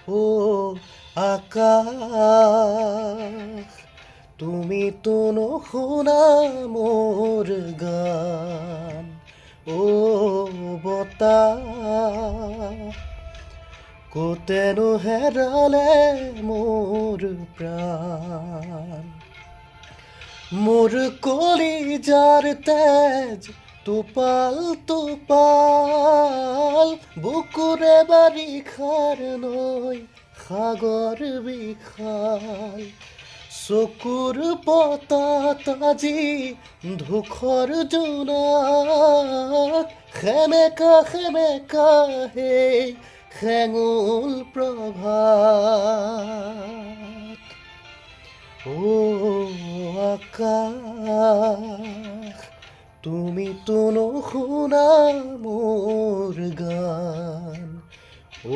ও আকাশ, তুমি তো নুশুনা মোৰ গান। ও বতাহ, ক'তেনো হেৰালে মোৰ প্ৰাণ। মোৰ কলিজাৰ তেজ টোপাল টোপাল, বুকুৰে বাৰিষাৰ নৈ সাগৰ বিশাল। চকুৰ পতাত আজি ধূসৰ জোনাক, সেমেকা সেমেকা সেই হেঙুল প্ৰভাত। ও আকাশ, তুমি তো নুশুনা মোৰ গান। ও